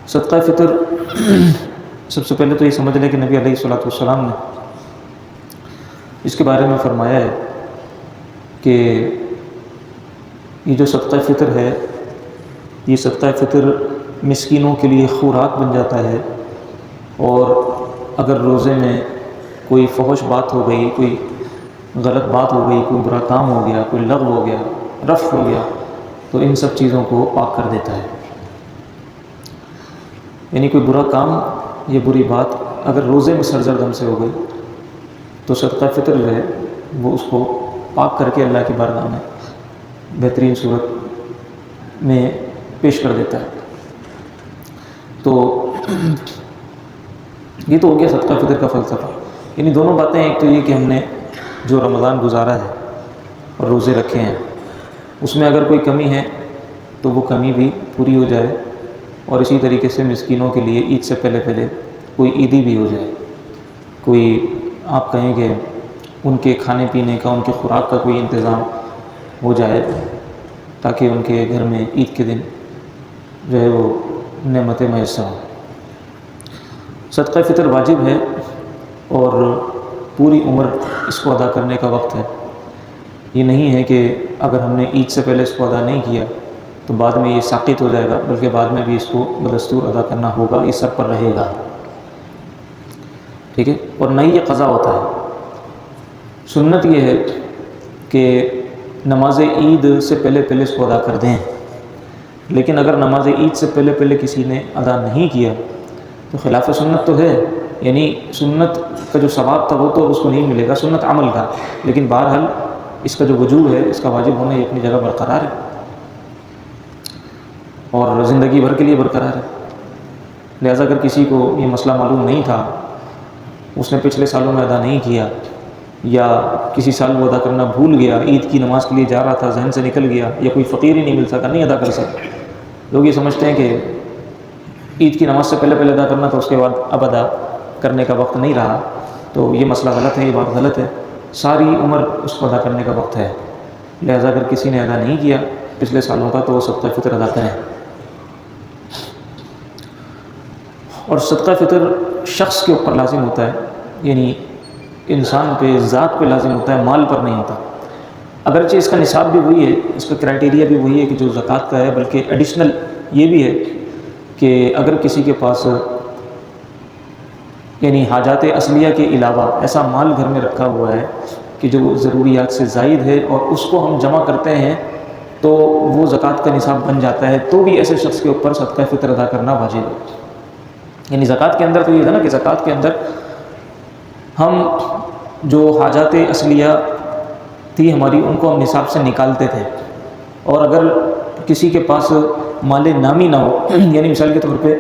صدقہ فطر سب سے پہلے تو یہ سمجھ لیں کہ نبی علیہ الصلوۃ والسلام نے اس کے بارے میں فرمایا ہے کہ یہ جو صدقہ فطر ہے، یہ صدقہ فطر مسکینوں کے لیے خوراک بن جاتا ہے، اور اگر روزے میں کوئی فحش بات ہو گئی، کوئی غلط بات ہو گئی، کوئی برا کام ہو گیا، کوئی لغو ہو گیا، رفث ہو گیا، تو ان سب چیزوں کو پاک کر دیتا ہے۔ یعنی کوئی برا کام یا بری بات اگر روزے میں سرزردم سے ہو گئی تو صدقہ فطر جو ہے وہ اس کو پاک کر کے اللہ کی بارگاہ میں بہترین صورت میں پیش کر دیتا ہے۔ تو یہ تو ہو گیا صدقہ فطر کا فلسفہ۔ یعنی دونوں باتیں، ایک تو یہ کہ ہم نے جو رمضان گزارا ہے اور روزے رکھے ہیں، اس میں اگر کوئی کمی ہے تو وہ کمی بھی پوری ہو جائے، اور اسی طریقے سے مسکینوں کے لیے عید سے پہلے کوئی عیدی بھی ہو جائے، کوئی آپ کہیں کہ ان کے کھانے پینے کا، ان کے خوراک کا کوئی انتظام ہو جائے، تاکہ ان کے گھر میں عید کے دن جو ہے وہ نعمتیں میسر ہوں۔ صدقہ فطر واجب ہے اور پوری عمر اس کو ادا کرنے کا وقت ہے۔ یہ نہیں ہے کہ اگر ہم نے عید سے پہلے اس کو ادا نہیں کیا تو بعد میں یہ ساقط ہو جائے گا، بلکہ بعد میں بھی اس کو بدستور ادا کرنا ہوگا، یہ سر پر رہے گا، ٹھیک ہے۔ اور نہ ہی یہ قضا ہوتا ہے۔ سنت یہ ہے کہ نماز عید سے پہلے اس کو ادا کر دیں، لیکن اگر نماز عید سے پہلے کسی نے ادا نہیں کیا تو خلاف سنت تو ہے، یعنی سنت کا جو ثواب تھا وہ تو اس کو نہیں ملے گا، سنت عمل کا، لیکن بہرحال اس کا جو وجوب ہے، اس کا واجب ہونا یہ اپنی جگہ برقرار ہے اور زندگی بھر کے لیے برقرار ہے۔ لہٰذا اگر کسی کو یہ مسئلہ معلوم نہیں تھا، اس نے پچھلے سالوں میں ادا نہیں کیا، یا کسی سال وہ ادا کرنا بھول گیا، عید کی نماز کے لیے جا رہا تھا ذہن سے نکل گیا، یا کوئی فقیر ہی نہیں مل سکا، نہیں ادا کر سکا، لوگ یہ سمجھتے ہیں کہ عید کی نماز سے پہلے ادا کرنا، تو اس کے بعد اب ادا کرنے کا وقت نہیں رہا، تو یہ مسئلہ غلط ہے، یہ بات غلط ہے۔ ساری عمر اس کو ادا کرنے کا وقت ہے، لہٰذا اگر کسی نے ادا نہیں کیا پچھلے سالوں کا تو وہ صدقہ فطر ادا کریں۔ اور صدقہ فطر شخص کے اوپر لازم ہوتا ہے، یعنی انسان پہ، ذات پہ لازم ہوتا ہے، مال پر نہیں ہوتا۔ اگرچہ اس کا نصاب بھی وہی ہے، اس کا کرائٹیریا بھی وہی ہے کہ جو زکوٰۃ کا ہے، بلکہ ایڈیشنل یہ بھی ہے کہ اگر کسی کے پاس یعنی حاجات اصلیہ کے علاوہ ایسا مال گھر میں رکھا ہوا ہے کہ جو ضروریات سے زائد ہے اور اس کو ہم جمع کرتے ہیں تو وہ زکوٰۃ کا نصاب بن جاتا ہے، تو بھی ایسے شخص کے اوپر صدقہ فطر ادا کرنا واجب ہے۔ یعنی زکوٰۃ کے اندر تو یہ ہے نا کہ زکوٰۃ کے اندر ہم جو حاجات اصلیہ تھی ہماری، ان کو ہم نصاب سے نکالتے تھے، اور اگر کسی کے پاس مال نامی نہ ہو، یعنی مثال کے طور پہ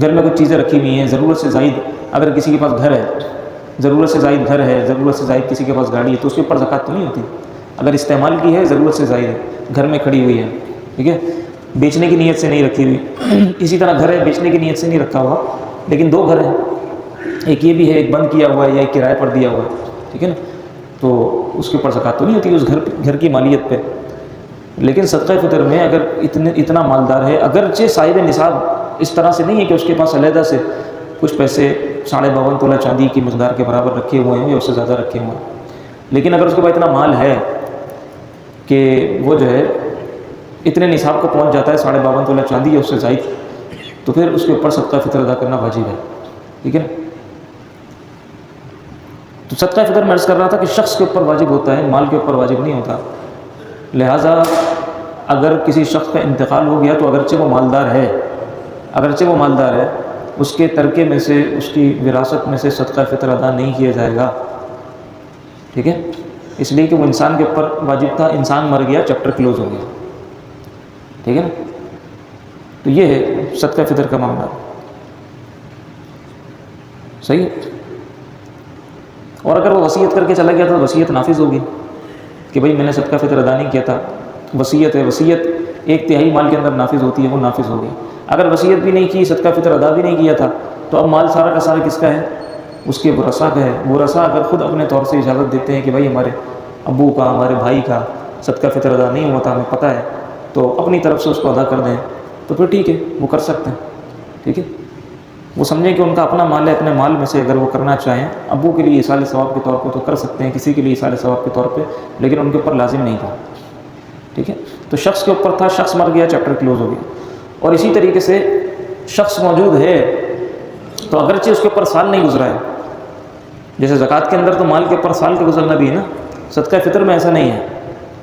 گھر میں کچھ چیزیں رکھی ہوئی ہیں ضرورت سے زائد، اگر کسی کے پاس گھر ہے، ضرورت سے زائد گھر ہے، ضرورت سے زائد کسی کے پاس گاڑی ہے، تو اس کے اوپر زکوٰۃ تو نہیں ہوتی۔ اگر استعمال کی ہے، ضرورت سے زائد ہے، گھر میں کھڑی ہوئی ہے، ٹھیک ہے، بیچنے کی نیت سے نہیں رکھی ہوئی، اسی طرح گھر ہے بیچنے کی نیت سے نہیں رکھا ہوا، لیکن دو گھر ہیں، ایک یہ بھی ہے، ایک بند کیا ہوا ہے یا ایک کرائے پر دیا ہوا ہے، ٹھیک ہے نا، تو اس کے اوپر زکوٰۃ تو نہیں ہوتی اس گھر کی مالیت پہ۔ لیکن صدقہ فطر میں اگر اتنا مالدار ہے، اگرچہ صاحب نصاب اس طرح سے نہیں ہے کہ اس کے پاس علیحدہ سے کچھ پیسے 52.5 تولہ چاندی کی مقدار کے برابر رکھے ہوئے ہیں یا اس سے زیادہ رکھے ہوئے ہیں، لیکن اگر اس کے پاس اتنا مال ہے کہ وہ جو ہے اتنے نصاب کو پہنچ جاتا ہے 52.5 تولہ چاندی یا اس سے زائد، تو پھر اس کے اوپر صدقہ فطر ادا کرنا واجب ہے، ٹھیک ہے نا۔ تو صدقہ فطر میں عرض کر رہا تھا کہ شخص کے اوپر واجب ہوتا ہے، مال کے اوپر واجب نہیں ہوتا۔ لہٰذا اگر کسی شخص کا انتقال ہو گیا تو اگرچہ وہ مالدار ہے، اس کے ترکے میں سے، اس کی وراثت میں سے صدقہ فطر ادا نہیں کیا جائے گا، ٹھیک ہے، اس لیے کہ وہ انسان کے اوپر واجب تھا، انسان مر گیا، چیپٹر کلوز ہو گیا، ٹھیک ہے نا۔ تو یہ ہے صدقہ فطر کا معاملہ، صحیح ہے۔ اور اگر وہ وصیت کر کے چلا گیا تو وصیت نافذ ہوگی کہ بھئی میں نے صدقہ فطر ادا نہیں کیا تھا، وصیت ہے، وصیت 1/3 مال کے اندر نافذ ہوتی ہے، وہ نافذ ہوگی۔ اگر وصیت بھی نہیں کی، صدقہ فطر ادا بھی نہیں کیا تھا، تو اب مال سارا کا سارا کس کا ہے؟ اس کے ورثاء کا ہے۔ ورثاء اگر خود اپنے طور سے اجازت دیتے ہیں کہ بھائی ہمارے ابو کا، ہمارے بھائی کا صدقہ فطر ادا نہیں ہوا تھا، ہمیں پتہ ہے، تو اپنی طرف سے اس کو ادا کر دیں، تو پھر ٹھیک ہے، وہ کر سکتے ہیں۔ ٹھیک ہے، وہ سمجھیں کہ ان کا اپنا مال ہے، اپنے مال میں سے اگر وہ کرنا چاہیں، ابو کے لیے ایصال ثواب کے طور پہ تو کر سکتے ہیں، کسی کے لیے ایصال ثواب کے طور پہ، لیکن ان کے اوپر لازم نہیں تھا، ٹھیک ہے۔ تو شخص کے اوپر تھا، شخص مر گیا، چیپٹر کلوز ہو گیا۔ اور اسی طریقے سے شخص موجود ہے تو اگرچہ اس کے اوپر سال نہیں گزرا ہے، جیسے زکوٰۃ کے اندر تو مال کے اوپر سال کا گزرنا بھی ہے نا، صدقہ فطر میں ایسا نہیں ہے۔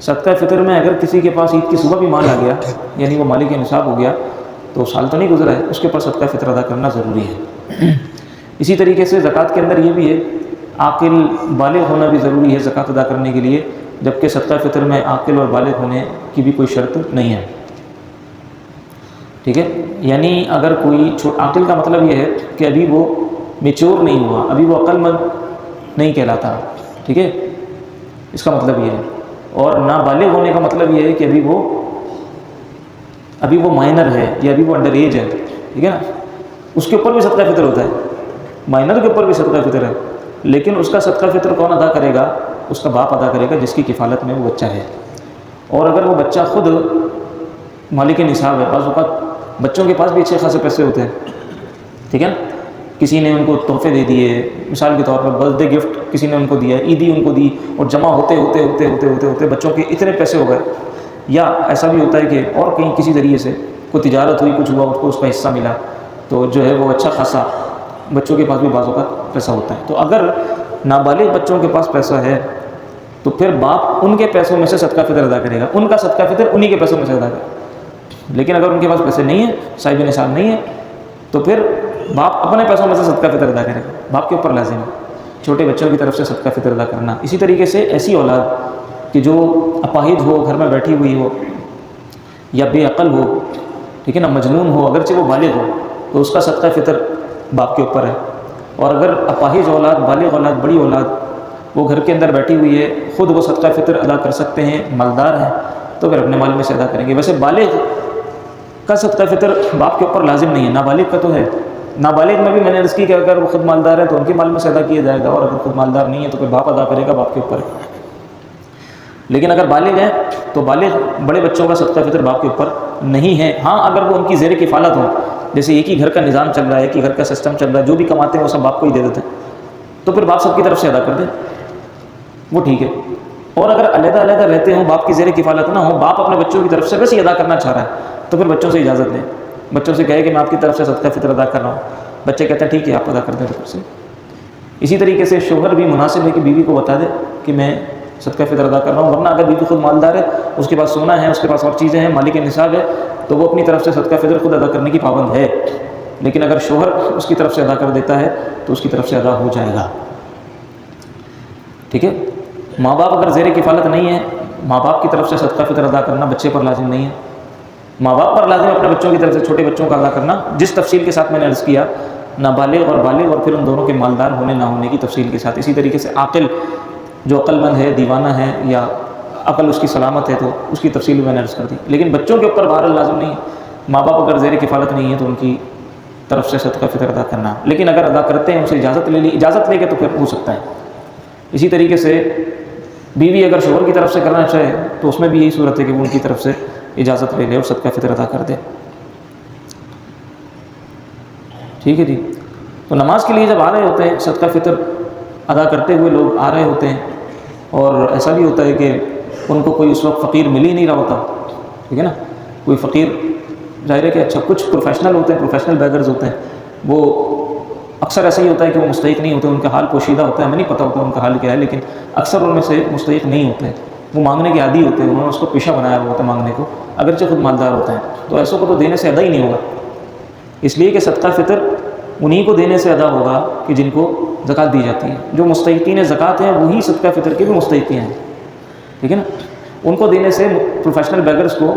صدقہ فطر میں اگر کسی کے پاس عید کی صبح بھی مال آ گیا، یعنی وہ مالک نصاب ہو گیا، تو سال تو نہیں گزرا ہے، اس کے اوپر صدقہ فطر ادا کرنا ضروری ہے۔ اسی طریقے سے زکوٰۃ کے اندر یہ بھی ہے، عاقل بالغ ہونا بھی ضروری ہے زکوٰۃ ادا کرنے کے لیے، جبکہ صدقہ فطر میں عاقل اور بالغ ہونے کی بھی کوئی شرط نہیں ہے، ٹھیک ہے۔ یعنی اگر کوئی عاقل کا مطلب یہ ہے کہ ابھی وہ میچور نہیں ہوا، ابھی وہ عقل مند نہیں کہلاتا، ٹھیک ہے، اس کا مطلب یہ ہے۔ اور نابالغ ہونے کا مطلب یہ ہے کہ ابھی وہ مائنر ہے یا ابھی وہ انڈر ایج ہے، ٹھیک ہے نا، اس کے اوپر بھی صدقہ فطر ہوتا ہے، مائنر کے اوپر بھی صدقہ فطر ہے، لیکن اس کا صدقہ فطر کون ادا کرے گا؟ اس کا باپ ادا کرے گا جس کی کفالت میں وہ بچہ ہے۔ اور اگر وہ بچہ خود مالک نصاب ہے، بعض اوقات بچوں کے پاس بھی اچھے خاصے پیسے ہوتے ہیں، ٹھیک ہے نا، کسی نے ان کو تحفے دے دیے، مثال کے طور پر برتھ ڈے گفٹ کسی نے ان کو دیا، عیدی ان کو دی، اور جمع ہوتے ہوتے ہوتے ہوتے ہوتے ہوتے بچوں کے اتنے پیسے ہو گئے۔ یا ایسا بھی ہوتا ہے کہ اور کہیں کسی ذریعے سے کوئی تجارت ہوئی، کچھ ہوا، اس کو اس کا حصہ ملا، تو جو ہے وہ اچھا خاصا بچوں کے پاس بھی بعض اوقات پیسہ ہوتا ہے۔ تو اگر نابالغ بچوں کے پاس پیسہ ہے تو پھر باپ ان کے پیسوں میں سے صدقہ فطر ادا کرے گا، ان کا صدقہ فطر انہی کے پیسوں میں سے ادا کرے گا۔ لیکن اگر ان کے پاس پیسے نہیں ہیں، صاحب نصاب نہیں ہے، تو پھر باپ اپنے پیسوں میں سے صدقہ فطر ادا کرے گا، باپ کے اوپر لازم ہے چھوٹے بچوں کی طرف سے صدقہ فطر ادا کرنا۔ اسی طریقے سے ایسی اولاد کہ جو اپاہج ہو، گھر میں بیٹھی ہوئی ہو، یا بے عقل ہو، ٹھیک ہے نا، مجنون ہو، اگرچہ وہ بالغ ہو، تو اس کا صدقہ فطر باپ کے اوپر ہے۔ اور اگر اپاہج اولاد، بالغ اولاد، بڑی اولاد وہ گھر کے اندر بیٹھی ہوئی ہے، خود وہ صدقہ فطر ادا کر سکتے ہیں، مالدار ہیں، تو پھر اپنے مال میں سے ادا کریں گے۔ ویسے بالغ کا صدقہ فطر باپ کے اوپر لازم نہیں ہے، نابالغ کا تو ہے۔ نابالغ میں بھی میں نے عرض کی کہ اگر وہ خود مالدار ہے تو ان کے مال میں سے ادا کیا جائے گا، اور اگر خود مالدار نہیں ہے تو پھر باپ ادا کرے گا، باپ کے اوپر ہے۔ لیکن اگر بالغ ہے تو بالغ بڑے بچوں کا صدقہ فطر باپ کے اوپر نہیں ہے۔ ہاں اگر وہ ان کی زیر کفالت ہوں، جیسے ایک ہی گھر کا نظام چل رہا ہے، ایک ہی گھر کا سسٹم چل رہا ہے، جو بھی کماتے ہیں وہ سب باپ کو ہی دے دیتے ہیں، تو پھر باپ سب کی طرف سے ادا کر دیں، وہ ٹھیک ہے۔ اور اگر علیحدہ علیحدہ رہتے ہوں، باپ کی زیر کفالت نہ ہو، باپ اپنے بچوں کی طرف سے ویسے ہی ادا کرنا چاہ رہا ہے، تو پھر بچوں سے اجازت لیں، بچوں سے کہے کہ میں آپ کی طرف سے صدقہ فطر ادا کر رہا ہوں، بچے کہتے ہیں ٹھیک ہے آپ ادا کر دیں طرف سے۔ اسی طریقے سے شوہر بھی مناسب ہے کہ بیوی کو بتا دے کہ میں صدقہ فطر ادا کر رہا ہوں، ورنہ اگر بیوی خود مالدار ہے، اس کے پاس سونا ہے، اس کے پاس اور چیزیں ہیں، مالک نصاب ہے، تو وہ اپنی طرف سے صدقہ فطر خود ادا کرنے کی پابند ہے۔ لیکن اگر شوہر اس کی طرف سے ادا کر دیتا ہے تو اس کی طرف سے ادا ہو جائے گا، ٹھیک ہے۔ ماں باپ اگر زیر کفالت نہیں ہے، ماں باپ کی طرف سے صدقہ فطر ادا کرنا بچے پر لازم نہیں ہے، ماں باپ پر لازم ہے اپنے بچوں کی طرف سے چھوٹے بچوں کا ادا کرنا، جس تفصیل کے ساتھ میں نے عرض کیا، نابالغ اور بالغ، اور پھر ان دونوں کے مالدار ہونے نہ ہونے کی تفصیل کے ساتھ۔ اسی طریقے سے عاقل، جو عقل مند ہے، دیوانہ ہے، یا عقل اس کی سلامت ہے، تو اس کی تفصیل میں نے عرض کر دی۔ لیکن بچوں کے اوپر بہرحال لازم نہیں ہے، ماں باپ اگر زیر کفالت نہیں ہے تو ان کی طرف سے صدقہ فطر ادا کرنا، لیکن اگر ادا کرتے ہیں ان سے اجازت لے کے تو پھر ہو سکتا ہے۔ اسی طریقے سے بیوی اگر شوہر کی طرف سے کرنا چاہے تو اس میں بھی یہی صورت ہے کہ وہ ان کی طرف سے اجازت لے لے اور صدقہ فطر ادا کر دے، ٹھیک ہے جی۔ تو نماز کے لیے جب آ رہے ہوتے ہیں، صدقہ فطر ادا کرتے ہوئے لوگ آ رہے ہوتے ہیں، اور ایسا بھی ہوتا ہے کہ ان کو کوئی اس وقت فقیر مل ہی نہیں رہا ہوتا، ٹھیک ہے نا، کوئی فقیر، ظاہر ہے کہ اچھا کچھ پروفیشنل ہوتے ہیں، پروفیشنل بیگرز ہوتے ہیں، وہ اکثر ایسا ہی ہوتا ہے کہ وہ مستحق نہیں ہوتے، ان کا حال پوشیدہ ہوتا ہے، ہمیں نہیں پتہ ہوتا ان کا حال کیا ہے، لیکن اکثر ان میں سے مستحق نہیں ہوتے ہیں، وہ مانگنے کے عادی ہوتے ہیں، انہوں نے اس کو پیشہ بنایا ہوا ہوتا ہے مانگنے کو، اگرچہ خود مالدار ہوتے ہیں، تو ایسوں کو تو دینے سے ادا ہی نہیں ہوگا، اس لیے کہ صدقہ فطر انہی کو دینے سے ادا ہوگا کہ جن کو زکوٰۃ دی جاتی ہے، جو مستحقین زکوٰۃ ہیں وہی صدقہ فطر کے بھی مستحقین ہیں، ٹھیک ہے نا، ان کو دینے سے، پروفیشنل بیگرز کو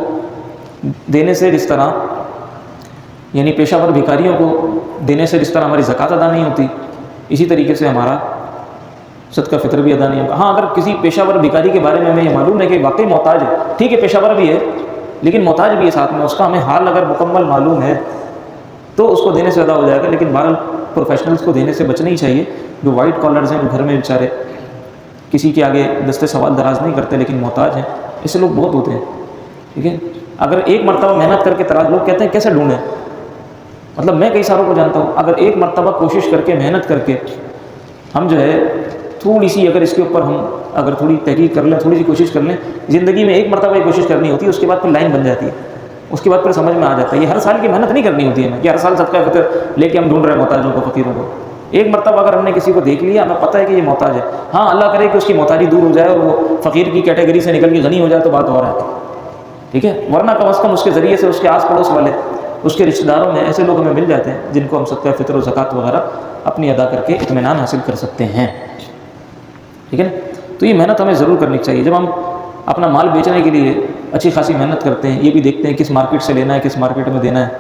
دینے سے جس طرح، یعنی پیشہ ور بھکاریوں کو دینے سے جس طرح ہماری زکوٰۃ ادا نہیں ہوتی، اسی طریقے سے ہمارا صدقہ فطر بھی ادا نہیں ہوگا۔ ہاں اگر کسی پیشہ ور بھکاری کے بارے میں ہمیں یہ معلوم ہے کہ واقعی محتاج ہے، ٹھیک ہے پیشہ ور بھی ہے لیکن محتاج بھی ہے ساتھ میں، اس کا ہمیں حال اگر مکمل معلوم ہے تو اس کو دینے سے ادا ہو جائے گا، لیکن بہرحال پروفیشنلز کو دینے سے بچنا ہی چاہیے، جو وائٹ کالرز ہیں، جو گھر میں بیچارے کسی کے آگے دستے سوال دراز نہیں کرتے لیکن محتاج ہیں، ایسے لوگ بہت ہوتے ہیں، ٹھیک ہے۔ اگر ایک مرتبہ محنت کر کے تلاش، لوگ کہتے ہیں کیسے ڈھونڈیں، مطلب میں کئی سالوں کو جانتا ہوں، اگر ایک مرتبہ کوشش کر کے محنت کر کے ہم جو ہے تھوڑی سی اگر اس کے اوپر ہم اگر تھوڑی تحقیق کر لیں، تھوڑی سی کوشش کر لیں، زندگی میں ایک مرتبہ یہ کوشش کرنی ہوتی ہے، اس کے بعد پھر لائن بن جاتی ہے، اس کے بعد پھر سمجھ میں آ جاتا ہے۔ یہ ہر سال کی محنت نہیں کرنی ہوتی ہے نا کہ ہر سال صدقہ فطر لے کے ہم ڈھونڈ رہے ہیں محتاجوں کو، فقیروں کو۔ ایک مرتبہ اگر ہم نے کسی کو دیکھ لیا، ہمیں پتہ ہے کہ یہ محتاج ہے، ہاں اللہ کرے کہ اس کی محتاجی دور ہو جائے اور وہ فقیر کی کیٹیگری سے نکل کے غنی ہو جائے تو بات اور ہے، ٹھیک ہے، ورنہ کم از کم اس کے ذریعے سے اس کے آس پڑوس والے، اس کے رشتہ داروں میں ایسے لوگ ہمیں مل جاتے ہیں جن کو ہم صدقہ فطر و زکوٰۃ وغیرہ اپنی ادا کر کے اطمینان حاصل کر سکتے ہیں، ٹھیک ہے نا۔ تو یہ محنت ہمیں ضرور کرنی چاہیے۔ جب ہم اپنا مال بیچنے کے لیے اچھی خاصی محنت کرتے ہیں، یہ بھی دیکھتے ہیں کس مارکیٹ سے لینا ہے، کس مارکیٹ میں دینا ہے،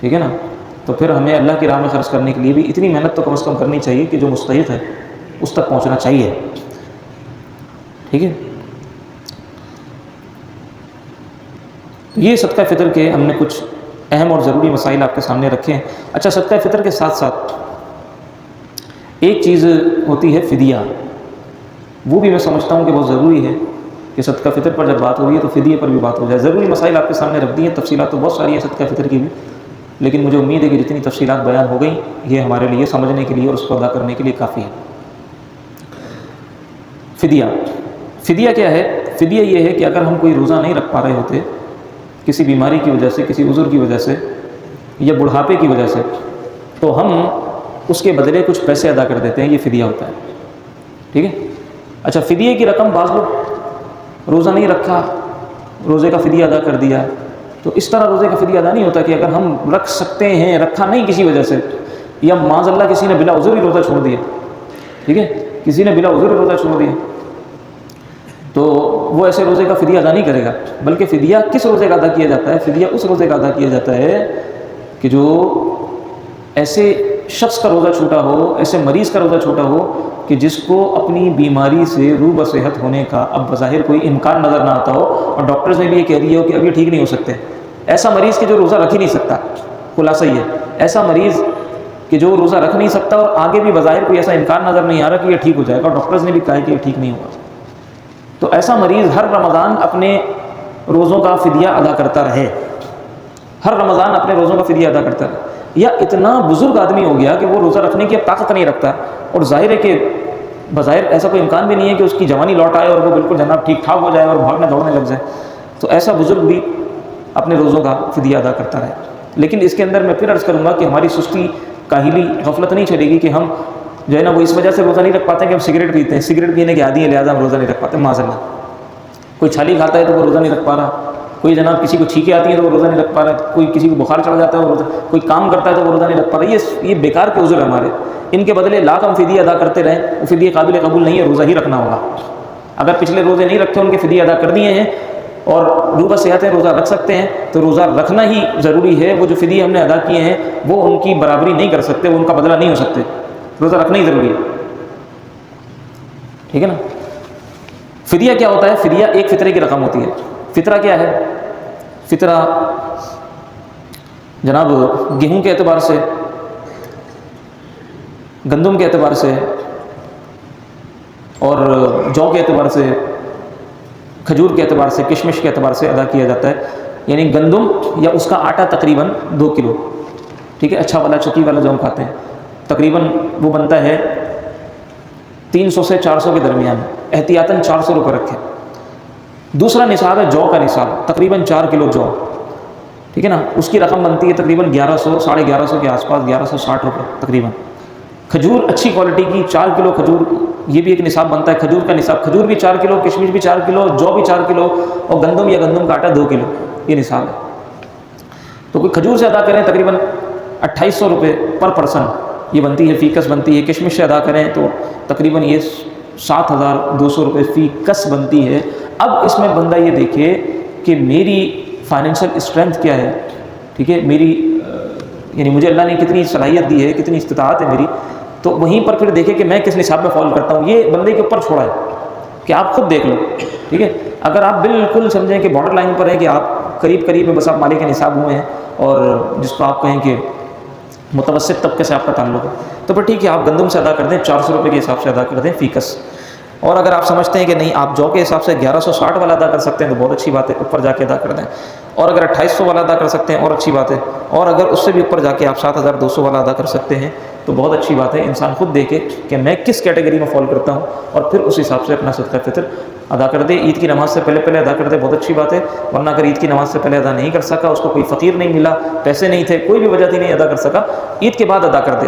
ٹھیک ہے نا، تو پھر ہمیں اللہ کی راہ میں خرچ کرنے کے لیے بھی اتنی محنت تو کم از کم کرنی چاہیے کہ جو مستحق ہے اس تک پہنچنا چاہیے، ٹھیک ہے۔ یہ صدقہ فطر کے ہم نے کچھ اہم اور ضروری مسائل آپ کے سامنے رکھے ہیں۔ اچھا، صدقہ فطر کے ساتھ ساتھ ایک چیز ہوتی ہے فدیہ، وہ بھی میں سمجھتا ہوں کہ بہت ضروری ہے کہ صدقہ فطر پر جب بات ہو رہی ہے تو فدیے پر بھی بات ہو جائے۔ ضروری مسائل آپ کے سامنے رکھ دی ہیں، تفصیلات تو بہت ساری ہیں صدقہ فطر کی بھی، لیکن مجھے امید ہے کہ جتنی تفصیلات بیان ہو گئیں یہ ہمارے لیے سمجھنے کے لیے اور اس کو ادا کرنے کے لیے کافی ہے۔ فدیہ، فدیہ کیا ہے؟ فدیہ یہ ہے کہ اگر ہم کوئی روزہ نہیں رکھ پا رہے ہوتے کسی بیماری کی وجہ سے، کسی عذر کی وجہ سے یا بڑھاپے کی وجہ سے، تو ہم اس کے بدلے کچھ پیسے ادا کر دیتے ہیں، یہ فدیہ ہوتا ہے، ٹھیک ہے۔ اچھا، فدیے کی رقم بعض لوگ روزہ نہیں رکھا، روزے کا فدیہ ادا کر دیا، تو اس طرح روزے کا فدیہ ادا نہیں ہوتا کہ اگر ہم رکھ سکتے ہیں، رکھا نہیں کسی وجہ سے، یا معاذ اللہ کسی نے بلا عذر ہی روزہ چھوڑ دیا، ٹھیک ہے، کسی نے بلا عذر ہی روزہ چھوڑ دیا، تو وہ ایسے روزے کا فدیہ ادا نہیں کرے گا، بلکہ فدیہ کس روزے کا ادا کیا جاتا ہے؟ فدیہ اس روزے کا ادا کیا جاتا ہے کہ جو ایسے شخص کا روزہ چھوٹا ہو، ایسے مریض کا روزہ چھوٹا ہو کہ جس کو اپنی بیماری سے رو بصحت ہونے کا اب بظاہر کوئی امکان نظر نہ آتا ہو، اور ڈاکٹرز نے بھی یہ کہہ دیا ہو کہ اب یہ ٹھیک نہیں ہو سکتے، ایسا مریض کہ جو روزہ رکھ ہی نہیں سکتا، خلاصہ یہ ہے، ایسا مریض کہ جو روزہ رکھ نہیں سکتا اور آگے بھی بظاہر کوئی ایسا امکان نظر نہیں آ رہا کہ یہ ٹھیک ہو جائے گا، اور ڈاکٹرز نے بھی کہا کہ یہ ٹھیک نہیں ہوگا، تو ایسا مریض ہر رمضان اپنے روزوں کا فدیہ ادا کرتا رہے، ہر رمضان اپنے روزوں کا فدیہ ادا کرتا رہے۔ یا اتنا بزرگ آدمی ہو گیا کہ وہ روزہ رکھنے کی اب طاقت نہیں رکھتا، اور ظاہر ہے کہ بظاہر ایسا کوئی امکان بھی نہیں ہے کہ اس کی جوانی لوٹ آئے اور وہ بالکل جناب ٹھیک ٹھاک ہو جائے اور بھاگنے دوڑنے لگ جائے، تو ایسا بزرگ بھی اپنے روزوں کا فدیہ ادا کرتا رہے۔ لیکن اس کے اندر میں پھر عرض کروں گا کہ ہماری سستی، کاہلی، غفلت نہیں چلے گی کہ ہم جو ہے نا وہ اس وجہ سے روزہ نہیں رکھ پاتے کہ ہم سگریٹ پیتے ہیں، سگریٹ پینے کے عادی ہیں لہٰذا ہم روزہ نہیں رکھ پاتے، معاذ اللہ۔ کوئی چھالی کھاتا ہے تو وہ روزہ نہیں رکھ پا رہا، کوئی جناب کسی کو چھینکیں آتی ہیں تو وہ روزہ نہیں رکھ پا رہا، کوئی کسی کو بخار چڑھ جاتا ہے وہ روزہ، کوئی کام کرتا ہے تو وہ روزہ نہیں رکھ پا رہا، یہ بیکار کے عذر ہمارے، ان کے بدلے لاکھ ہم فدیہ ادا کرتے رہیں، وہ فدیہ قابل قبول نہیں ہے، روزہ ہی رکھنا ہوگا۔ اگر پچھلے روزے نہیں رکھتے ان کے فدیہ ادا کر دیے ہیں اور رو بصحت ہے روزہ رکھ سکتے ہیں تو روزہ رکھنا ہی ضروری ہے، وہ جو فدیہ ہم نے ادا کیے ہیں وہ ان کی برابری نہیں کر سکتے، وہ ان کا بدلہ نہیں ہو سکتے، روزہ رکھنا ہی ضروری ہے، ٹھیک ہے نا۔ فدیہ کیا ہوتا ہے؟ فدیہ ایک فطرے کی رقم ہوتی ہے۔ فطرہ کیا ہے؟ فطرہ جناب گیہوں کے اعتبار سے، گندم کے اعتبار سے اور جو کے اعتبار سے، کھجور کے اعتبار سے، کشمش کے اعتبار سے ادا کیا جاتا ہے، یعنی گندم یا اس کا آٹا تقریباً 2 کلو، ٹھیک ہے، اچھا والا چکی والا جو ہم کھاتے ہیں، تقریباً وہ بنتا ہے 300 سے 400 کے درمیان، احتیاطاً 400 روپے رکھیں۔ دوسرا نصاب ہے جو کا نصاب، تقریباً 4 کلو جو، ٹھیک ہے نا، اس کی رقم بنتی ہے تقریباً 1100 ساڑھے 1100 کے آس پاس، 1160 روپے تقریباً۔ کھجور اچھی کوالٹی کی 4 کلو کھجور، یہ بھی ایک نصاب بنتا ہے، کھجور کا نصاب، کھجور بھی 4 کلو، کشمش بھی 4 کلو، جو بھی 4 کلو، اور گندم یا گندم کا آٹا 2 کلو، یہ نصاب ہے۔ تو کوئی کھجور سے ادا کریں تقریباً 2800 روپے پر پرسن یہ بنتی ہے، فی کس بنتی ہے۔ کشمش سے ادا کریں تو تقریباً یہ 7200 روپے فی کس بنتی ہے۔ اب اس میں بندہ یہ دیکھے کہ میری فائنینشیل اسٹرینتھ کیا ہے، ٹھیک ہے، میری یعنی مجھے اللہ نے کتنی صلاحیت دی ہے، کتنی استطاعت ہے میری، تو وہیں پر پھر دیکھے کہ میں کس نصاب میں فال کرتا ہوں، یہ بندے کے اوپر چھوڑا ہے کہ آپ خود دیکھ لو، ٹھیک ہے۔ اگر آپ بالکل سمجھیں کہ بارڈر لائن پر ہیں کہ آپ قریب میں بس آپ مالک کے نصاب ہوئے ہیں، اور جس کو آپ کہیں کہ متوسط طبقے سے آپ کا تعلق ہے، تو پھر ٹھیک ہے آپ گندم سے ادا کر دیں، 400 روپے کے حساب سے ادا کر دیں فی کس۔ اور اگر آپ سمجھتے ہیں کہ نہیں آپ جو کے حساب سے 1160 والا ادا کر سکتے ہیں تو بہت اچھی بات ہے، اوپر جا کے ادا کر دیں۔ اور اگر 2800 والا ادا کر سکتے ہیں اور اچھی بات ہے، اور اگر اس سے بھی اوپر جا کے آپ 7200 والا ادا کر سکتے ہیں تو بہت اچھی بات ہے۔ انسان خود دیکھے کہ میں کس کیٹیگری میں فال کرتا ہوں اور پھر اس حساب سے اپنا صدقہ فطر ادا کر دے۔ عید کی نماز سے پہلے ادا کر دے، بہت اچھی بات ہے، ورنہ اگر عید کی نماز سے پہلے ادا نہیں کر سکا، اس کو کوئی فقیر نہیں ملا، پیسے نہیں تھے، کوئی بھی وجہ تھی نہیں ادا کر سکا، عید کے بعد ادا کر دے،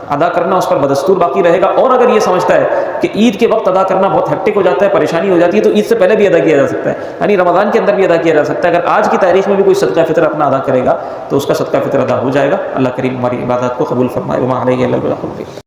ادا کرنا اس پر بدستور باقی رہے گا۔ اور اگر یہ سمجھتا ہے کہ عید کے وقت ادا کرنا بہت ہیکٹک ہو جاتا ہے، پریشانی ہو جاتی ہے، تو عید سے پہلے بھی ادا کیا جا سکتا ہے، یعنی رمضان کے اندر بھی ادا کیا جا سکتا ہے۔ اگر آج کی تاریخ میں بھی کوئی صدقہ فطر اپنا ادا کرے گا تو اس کا صدقہ فطر ادا ہو جائے گا۔ اللہ کریم ہماری عبادات کو قبول فرمائے۔ وما علیہ الا البلاغ المبین۔